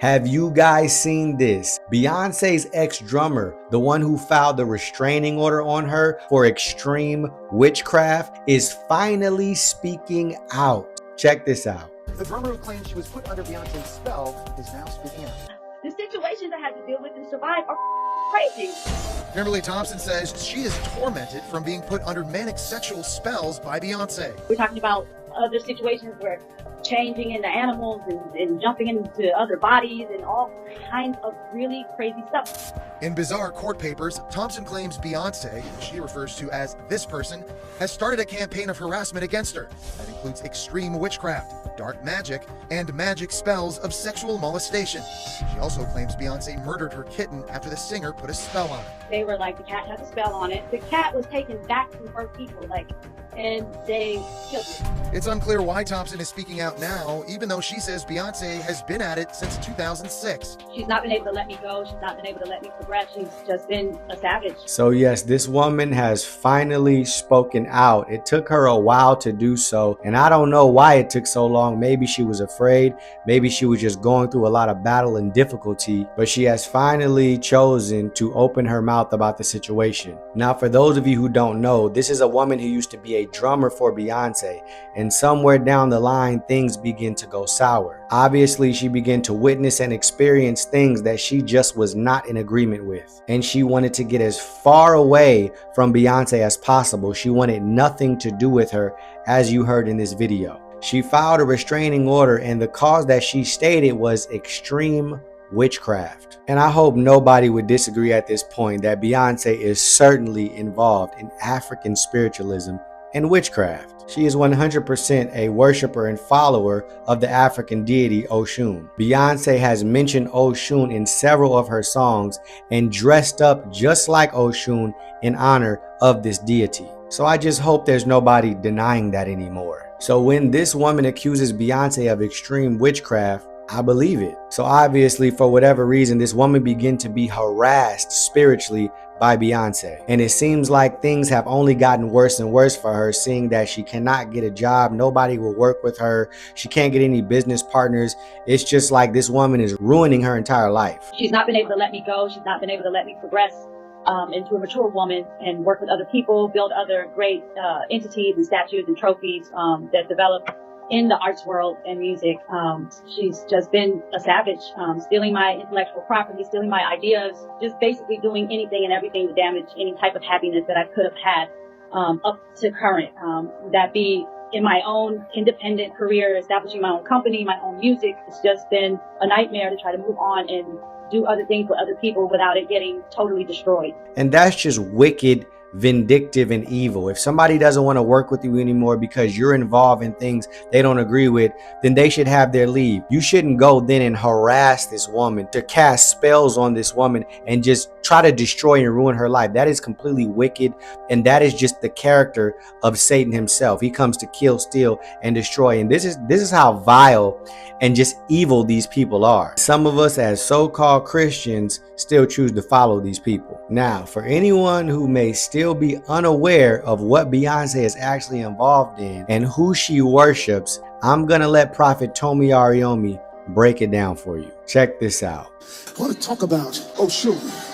Have you guys seen this? Beyonce's ex-drummer, the one who filed the restraining order on her for extreme witchcraft, is finally speaking out. Check this out. The drummer who claims she was put under Beyonce's spell is now speaking out. The situations I had to deal with and survive are crazy. Kimberly Thompson says she is tormented from being put under manic sexual spells by Beyonce. We're talking about other situations where changing into animals and jumping into other bodies and all kinds of really crazy stuff. In bizarre court papers, Thompson claims Beyonce, who she refers to as this person, has started a campaign of harassment against her that includes extreme witchcraft, dark magic, and magic spells of sexual molestation. She also claims Beyonce murdered her kitten after the singer put a spell on it. They were like, the cat has a spell on it. The cat was taken back to her people, and they killed it. It's unclear why Thompson is speaking out now, even though she says Beyonce has been at it since 2006. She's not been able to let me go. She's not been able to let me progress. She's just been a savage. So yes, this woman has finally spoken out. It took her a while to do so, and I don't know why it took so long. Maybe she was afraid. Maybe she was just going through a lot of battle and difficulty, but she has finally chosen to open her mouth about the situation. Now, for those of you who don't know, this is a woman who used to be a drummer for Beyonce, and somewhere down the line, things begin to go sour. Obviously, she began to witness and experience things that she just was not in agreement with, and she wanted to get as far away from Beyonce as possible. She wanted nothing to do with her, as you heard in this video. She filed a restraining order, and the cause that she stated was extreme witchcraft. And I hope nobody would disagree at this point that Beyonce is certainly involved in African spiritualism and witchcraft. She is 100% a worshiper and follower of the African deity Oshun. Beyonce has mentioned Oshun in several of her songs and dressed up just like Oshun in honor of this deity. So I just hope there's nobody denying that anymore. So when this woman accuses Beyonce of extreme witchcraft, I believe it. So obviously, for whatever reason, this woman began to be harassed spiritually by Beyonce. And it seems like things have only gotten worse and worse for her, seeing that she cannot get a job. Nobody will work with her. She can't get any business partners. It's just like this woman is ruining her entire life. She's not been able to let me go. She's not been able to let me progress into a mature woman and work with other people, build other great entities and statues and trophies that develop in the arts world and music. She's just been a savage, stealing my intellectual property, stealing my ideas, just basically doing anything and everything to damage any type of happiness that I could have had up to current. That be in my own independent career, establishing my own company, my own music. It's just been a nightmare to try to move on and do other things with other people without it getting totally destroyed. And that's just wicked, vindictive, and evil. If somebody doesn't want to work with you anymore because you're involved in things they don't agree with, then they should have their leave. You shouldn't go then and harass this woman, to cast spells on this woman and just try to destroy and ruin her life. That is completely wicked, and that is just the character of Satan himself. He comes to kill, steal, and destroy. And this is how vile and just evil these people are. Some of us as so-called Christians still choose to follow these people. Now, for anyone who may still be unaware of what Beyonce is actually involved in and who she worships, I'm gonna let Prophet Tomi Ariomi break it down for you. Check this out. I want to talk about Oshun.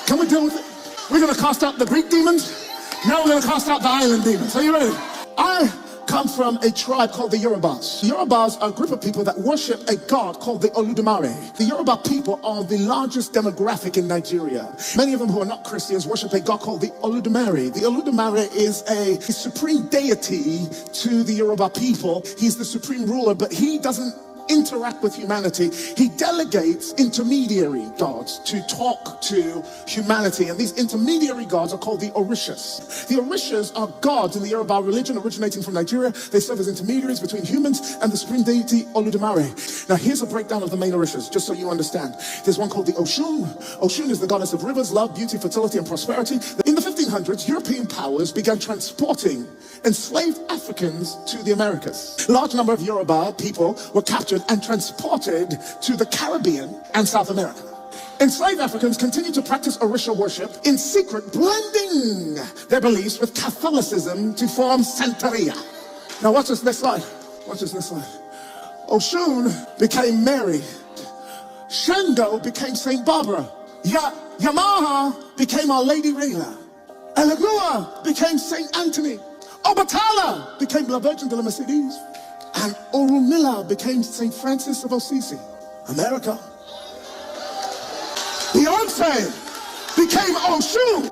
Can we deal with it? We're going to cast out the Greek demons. Now we're going to cast out the island demons. Are you ready? I come from a tribe called the Yorubas. The Yorubas are a group of people that worship a god called the Oludumare. The Yoruba people are the largest demographic in Nigeria. Many of them who are not Christians worship a god called the Oludumare. The Oludumare is a supreme deity to the Yoruba people. He's the supreme ruler, but he doesn't interact with humanity. He delegates intermediary gods to talk to humanity, and these intermediary gods are called the Orishas. The Orishas are gods in the Yoruba religion originating from Nigeria. They serve as intermediaries between humans and the supreme deity Oludumare. Now here's a breakdown of the main Orishas, just so you understand. There's one called the Oshun. Oshun is the goddess of rivers, love, beauty, fertility, and prosperity. In the 1500s, European powers began transporting enslaved Africans to the Americas. A large number of Yoruba people were captured and transported to the Caribbean and South America. Enslaved Africans continued to practice Orisha worship in secret, blending their beliefs with Catholicism to form Santeria. Now watch this next slide. Watch this next slide. Oshun became married Shango became Saint Barbara. Yamaha became Our Lady Rayla. Elegua became Saint Anthony. Obatala became La Virgin de la Mercedes. And Orumila became Saint Francis of Assisi. America. Beyonce became Oshun.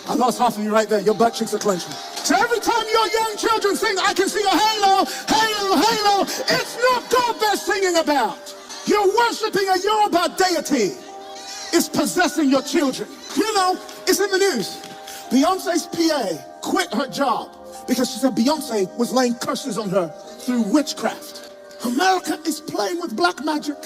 I lost half of you right there. Your butt cheeks are clenching. So every time your young children sing, I can see a halo, halo, halo, it's not God they're singing about. You're worshiping a Yoruba deity. It's possessing your children. You know, it's in the news. Beyonce's PA quit her job because she said Beyonce was laying curses on her through witchcraft. America is playing with black magic.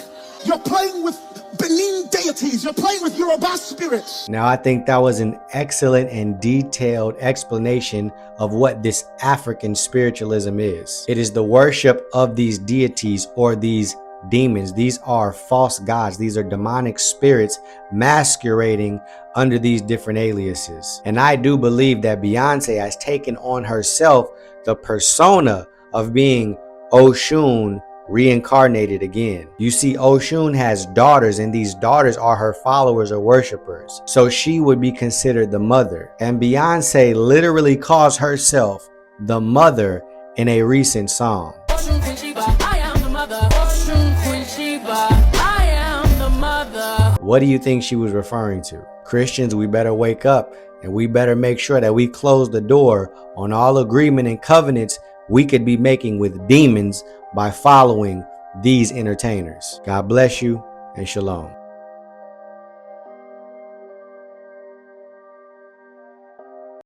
You're playing with Benin deities. You're playing with Yoruba spirits. Now, I think that was an excellent and detailed explanation of what this African spiritualism is. It is the worship of these deities or these demons. These are false gods. These are demonic spirits masquerading under these different aliases. And I do believe that Beyonce has taken on herself the persona of being Oshun reincarnated again. You see, Oshun has daughters, and these daughters are her followers or worshipers. So she would be considered the mother. And Beyonce literally calls herself the mother in a recent song. What do you think she was referring to? Christians, we better wake up, and we better make sure that we close the door on all agreement and covenants we could be making with demons by following these entertainers. God bless you and shalom.